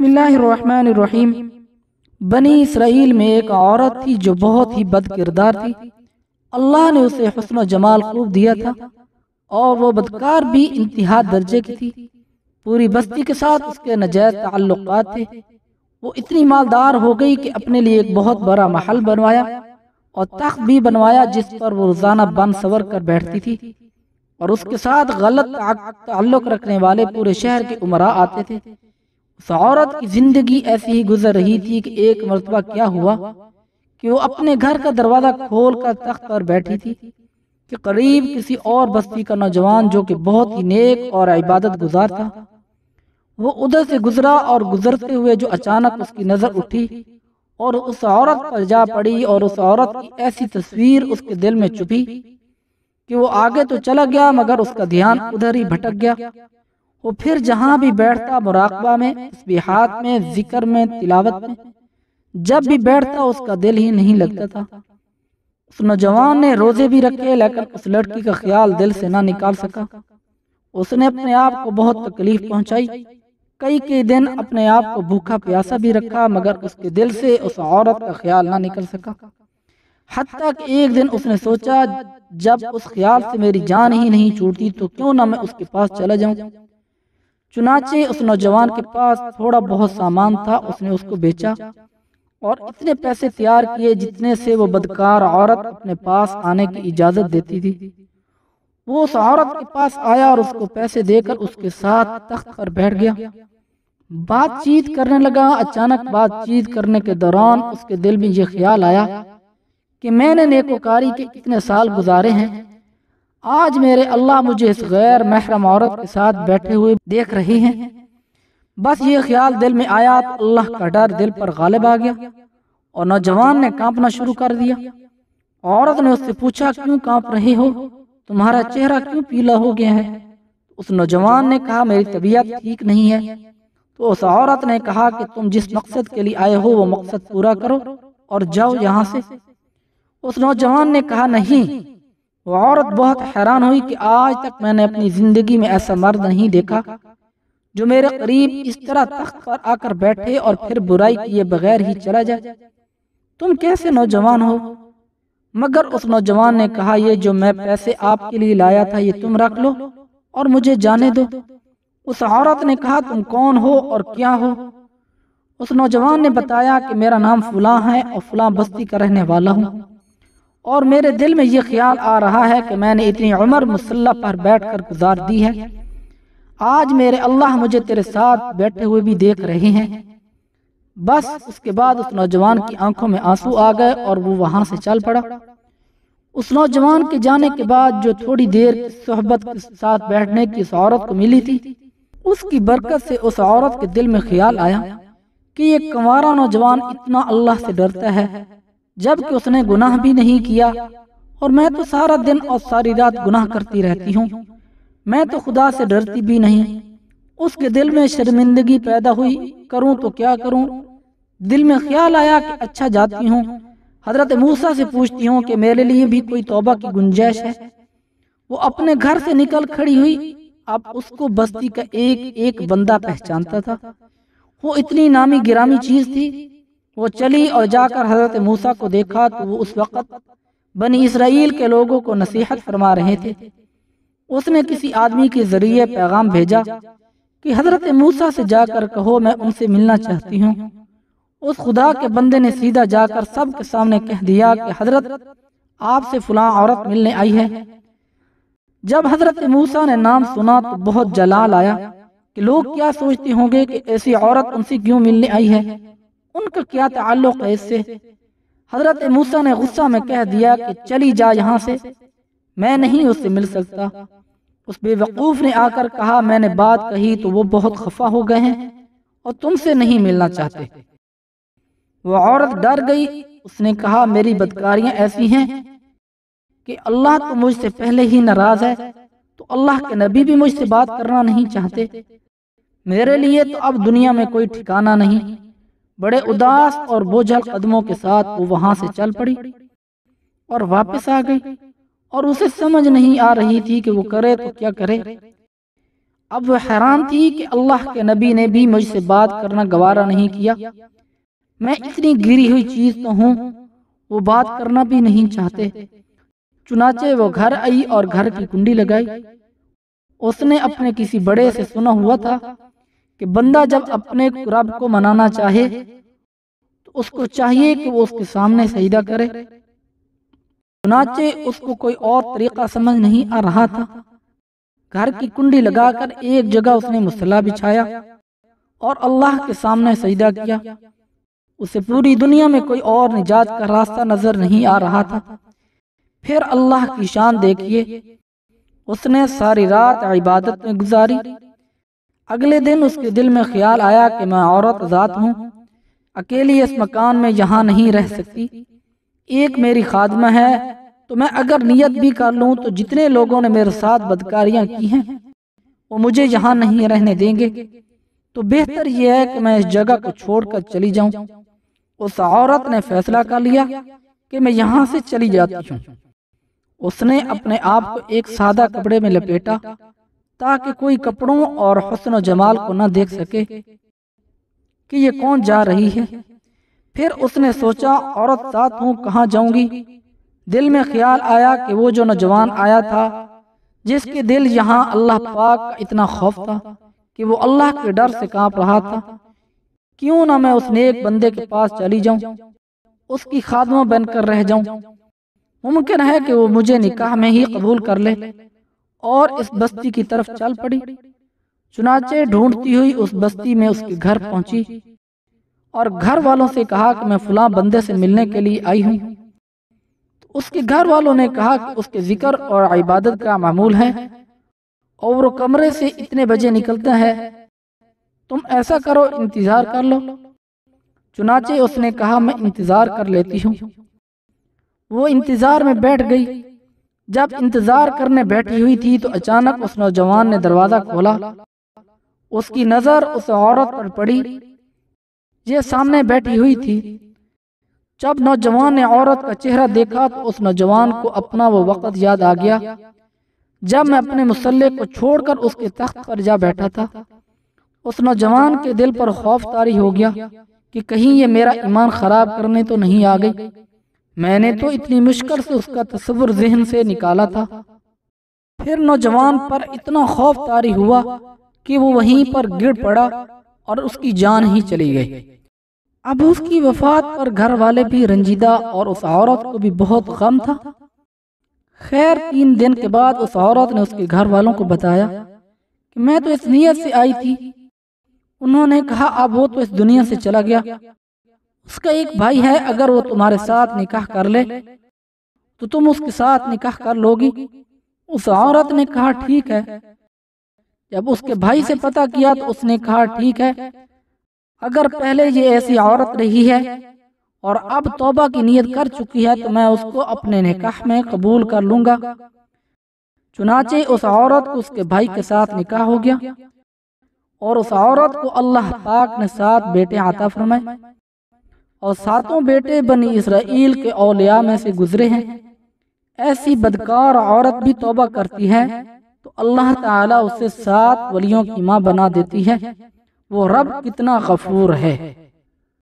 بسم اللہ الرحمن الرحیم۔ بنی اسرائیل میں ایک عورت تھی جو بہت ہی بد کردار تھی۔ اللہ نے اسے حسن و جمال خوب دیا تھا اور وہ بدکار بھی انتہا درجے کی تھی۔ پوری بستی کے ساتھ اس کے ناجائز تعلقات تھے۔ وہ اتنی مالدار ہو گئی کہ اپنے لیے ایک بہت بڑا محل بنوایا اور تخت بھی بنوایا جس پر وہ روزانہ بن سور کر بیٹھتی تھی، اور اس کے ساتھ غلط تعلق رکھنے والے پورے شہر کے امراء آتے تھے۔ اس عورت کی زندگی ایسی ہی گزر رہی تھی کہ ایک مرتبہ کیا ہوا کہ وہ اپنے گھر کا دروازہ کھول کر تخت پر بیٹھی تھی کہ قریب کسی اور بستی کا نوجوان جو کہ بہت ہی نیک اور عبادت گزار تھا، وہ ادھر سے گزرا، اور گزرتے ہوئے جو اچانک اس کی نظر اٹھی اور اس عورت پر جا پڑی، اور اس عورت کی ایسی تصویر اس کے دل میں چبھی کہ وہ آگے تو چلا گیا مگر اس کا دھیان ادھر ہی بھٹک گیا۔ وہ پھر جہاں بھی بیٹھتا مراقبہ میں، تسبیحات میں، ذکر میں، تلاوت میں، جب بھی بیٹھتا اس کا دل ہی نہیں لگتا تھا۔ اس نوجوان نے روزے بھی رکھے لیکن اس لڑکی کا خیال دل سے نہ نکال سکا۔ اس نے اپنے آپ کو بہت تکلیف پہنچائی، کئی دن اپنے آپ کو بھوکا پیاسا بھی رکھا مگر اس کے دل سے اس عورت کا خیال نہ نکل سکا۔ حتیٰ کہ ایک دن اس نے سوچا جب اس خیال سے میری جان ہی نہیں چھوٹتی تو کیوں نہ میں اس کے پاس چلا جاؤں۔ چنانچہ اس نوجوان کے پاس تھوڑا بہت سامان تھا، اس نے اس کو بیچا اور اتنے پیسے تیار کیے جتنے سے وہ بدکار عورت اپنے پاس آنے کی اجازت دیتی تھی۔ وہ اس عورت کے پاس آیا اور اس کو پیسے دے کر اس کے ساتھ تخت پر بیٹھ گیا۔ بات چیت کرنے لگا۔ اچانک بات چیت کرنے کے دوران اس کے دل میں یہ خیال آیا کہ میں نے نیکوکاری کے اتنے سال گزارے ہیں، آج میرے اللہ مجھے اس غیر محرم عورت کے ساتھ بیٹھے ہوئے دیکھ رہے ہیں۔ بس یہ خیال دل میں آیا تو اللہ کا ڈر دل پر غالب آ گیا اور نوجوان نے کانپنا شروع کر دیا۔ عورت نے اس سے پوچھا کیوں کانپ رہے ہو، تمہارا چہرہ کیوں پیلا ہو گیا ہے؟ اس نوجوان نے کہا میری طبیعت ٹھیک نہیں ہے۔ تو اس عورت نے کہا کہ تم جس مقصد کے لیے آئے ہو وہ مقصد پورا کرو اور جاؤ یہاں سے۔ اس نوجوان نے کہا نہیں۔ وہ عورت بہت حیران ہوئی کہ آج تک میں نے اپنی زندگی میں ایسا مرد نہیں دیکھا جو میرے قریب اس طرح تخت پر آ کر بیٹھے اور پھر برائی کیے بغیر ہی چلا جائے۔ تم کیسے نوجوان ہو؟ مگر اس نوجوان نے کہا یہ جو میں پیسے آپ کے لیے لایا تھا یہ تم رکھ لو اور مجھے جانے دو۔ اس عورت نے کہا تم کون ہو اور کیا ہو؟ اس نوجوان نے بتایا کہ میرا نام فلاں ہے اور فلاں بستی کا رہنے والا ہوں، اور میرے دل میں یہ خیال آ رہا ہے کہ میں نے اتنی عمر مصلی پر بیٹھ کر گزار دی ہے، آج میرے اللہ مجھے تیرے ساتھ بیٹھے ہوئے بھی دیکھ رہے ہیں۔ بس اس کے بعد اس نوجوان کی آنکھوں میں آنسو آ گئے اور وہ وہاں سے چل پڑا۔ اس نوجوان کے جانے کے بعد جو تھوڑی دیر صحبت کے ساتھ بیٹھنے کی اس عورت کو ملی تھی، اس کی برکت سے اس عورت کے دل میں خیال آیا کہ یہ کنوارا نوجوان اتنا اللہ سے ڈرتا ہے جبکہ اس نے گناہ بھی نہیں کیا، اور میں تو سارا دن اور ساری رات گناہ کرتی رہتی ہوں، میں تو خدا سے ڈرتی بھی نہیں۔ اس کے دل میں شرمندگی پیدا ہوئی، کروں تو کیا کروں؟ دل میں خیال آیا کہ اچھا جاتی ہوں، حضرت موسیٰ سے پوچھتی ہوں کہ میرے لیے بھی کوئی توبہ کی گنجائش ہے۔ وہ اپنے گھر سے نکل کھڑی ہوئی۔ اب اس کو بستی کا ایک بندہ پہچانتا تھا، وہ اتنی نامی گرامی چیز تھی۔ وہ چلی اور جا کر حضرت موسیٰ کو دیکھا تو وہ اس وقت بنی اسرائیل کے لوگوں کو نصیحت فرما رہے تھے۔ اس نے کسی آدمی کے ذریعے پیغام بھیجا کہ حضرت موسیٰ سے جا کر کہو میں ان سے ملنا چاہتی ہوں۔ اس خدا کے بندے نے سیدھا جا کر سب کے سامنے کہہ دیا کہ حضرت آپ سے فلاں عورت ملنے آئی ہے۔ جب حضرت موسیٰ نے نام سنا تو بہت جلال آیا کہ لوگ کیا سوچتے ہوں گے کہ ایسی عورت ان سے کیوں ملنے آئی ہے، ان کا کیا تعلق ہے اس سے۔ حضرت موسیٰ نے غصہ میں کہہ دیا کہ چلی جا یہاں سے، میں نہیں اس سے مل سکتا۔ اس بے وقوف نے آ کر کہا میں نے بات کہی تو وہ بہت خفا ہو گئے ہیں اور تم سے نہیں ملنا چاہتے۔ وہ عورت ڈر گئی۔ اس نے کہا میری بدکاریاں ایسی ہیں کہ اللہ تو مجھ سے پہلے ہی ناراض ہے، تو اللہ کے نبی بھی مجھ سے بات کرنا نہیں چاہتے، میرے لیے تو اب دنیا میں کوئی ٹھکانہ نہیں۔ بڑے اداس اور بوجھل قدموں کے ساتھ وہ وہاں سے چل پڑی اور واپس آ گئی، اور اسے سمجھ نہیں آ رہی تھی کہ وہ کرے تو کیا کرے۔ اب وہ حیران تھی کہ اللہ کے نبی نے بھی مجھ سے بات کرنا گوارا نہیں کیا، میں اتنی گری ہوئی چیز تو ہوں، وہ بات کرنا بھی نہیں چاہتے۔ چنانچہ وہ گھر آئی اور گھر کی کنڈی لگائی۔ اس نے اپنے کسی بڑے سے سنا ہوا تھا کہ بندہ جب اپنے رب کو منانا چاہے تو اس کو چاہیے کہ وہ اس کے سامنے سجدہ کرے۔ چنانچہ اس کو کوئی اور طریقہ سمجھ نہیں آ رہا تھا۔ گھر کی کنڈی لگا کر ایک جگہ اس نے مصلی بچھایا اور اللہ کے سامنے سجدہ کیا۔ اسے پوری دنیا میں کوئی اور نجات کا راستہ نظر نہیں آ رہا تھا۔ پھر اللہ کی شان دیکھیے، اس نے ساری رات عبادت میں گزاری۔ اگلے دن اس کے دل میں خیال آیا کہ میں عورت ذات ہوں، اکیلی اس مکان میں یہاں نہیں رہ سکتی، ایک میری خادمہ ہے، تو میں اگر نیت بھی کر لوں تو جتنے لوگوں نے میرے ساتھ بدکاریاں کی ہیں وہ مجھے یہاں نہیں رہنے دیں گے، تو بہتر یہ ہے کہ میں اس جگہ کو چھوڑ کر چلی جاؤں۔ اس عورت نے فیصلہ کر لیا کہ میں یہاں سے چلی جاتی ہوں۔ اس نے اپنے آپ کو ایک سادہ کپڑے میں لپیٹا تاکہ کوئی کپڑوں اور حسن و جمال کو نہ دیکھ سکے کہ یہ کون جا رہی ہے۔ پھر اس نے سوچا عورت ذات ہوں، کہاں جاؤں گی؟ دل میں خیال آیا کہ وہ جو نوجوان آیا تھا جس کے دل یہاں اللہ پاک کا اتنا خوف تھا کہ وہ اللہ کے ڈر سے کانپ رہا تھا، کیوں نہ میں اس نیک بندے کے پاس چلی جاؤں، اس کی خادمہ بن کر رہ جاؤں، ممکن ہے کہ وہ مجھے نکاح میں ہی قبول کر لے، اور اس بستی کی طرف چل پڑی۔ چنانچہ ڈھونڈتی ہوئی اس بستی میں اس کے گھر پہنچی اور گھر والوں سے کہا کہ میں فلاں بندے سے ملنے کے لیے آئی ہوں۔ تو اس کے گھر والوں نے کہا کہ اس کے ذکر اور عبادت کا معمول ہے اور وہ کمرے سے اتنے بجے نکلتا ہے، تم ایسا کرو انتظار کر لو۔ چنانچہ اس نے کہا میں انتظار کر لیتی ہوں۔ وہ انتظار میں بیٹھ گئی۔ جب انتظار کرنے بیٹھی ہوئی تھی تو اچانک اس نوجوان نے دروازہ کھولا۔ اس کی نظر اس عورت پر پڑی یہ سامنے بیٹھی ہوئی تھی۔ جب نوجوان نے عورت کا چہرہ دیکھا تو اس نوجوان کو اپنا وہ وقت یاد آ گیا جب میں اپنے مصلی کو چھوڑ کر اس کے تخت پر جا بیٹھا تھا۔ اس نوجوان کے دل پر خوف طاری ہو گیا کہ کہیں یہ میرا ایمان خراب کرنے تو نہیں آ گئی۔ میں نے تو اتنی مشکل سے اس کا تصور ذہن سے نکالا تھا۔ پھر نوجوان پر اتنا خوف طاری ہوا کہ وہ وہیں پر گر پڑا اور اس کی جان ہی چلی گئی۔ اب اس کی وفات پر گھر والے بھی رنجیدہ اور اس عورت کو بھی بہت غم تھا۔ خیر 3 دن کے بعد اس عورت نے اس کے گھر والوں کو بتایا کہ میں تو اس نیت سے آئی تھی۔ انہوں نے کہا اب وہ تو اس دنیا سے چلا گیا، اس کا ایک بھائی ہے، اگر وہ تمہارے ساتھ نکاح کر لے تو تم اس کے ساتھ نکاح کر لو گی؟ اس عورت نے کہا ٹھیک ہے۔ جب اس کے بھائی سے پتہ کیا تو اس نے کہا ٹھیک ہے، اگر پہلے یہ ایسی عورت رہی ہے اور اب توبہ کی نیت کر چکی ہے تو میں اس کو اپنے نکاح میں قبول کر لوں گا۔ چنانچہ اس عورت کو اس کے بھائی کے ساتھ نکاح ہو گیا اور اس عورت کو اللہ پاک نے 7 بیٹے عطا فرمائے اور 7 بیٹے بنی اسرائیل کے اولیاء میں سے گزرے ہیں۔ ایسی بدکار عورت بھی توبہ کرتی ہے تو اللہ تعالیٰ اسے 7 ولیوں کی ماں بنا دیتی ہے۔ وہ رب کتنا غفور ہے۔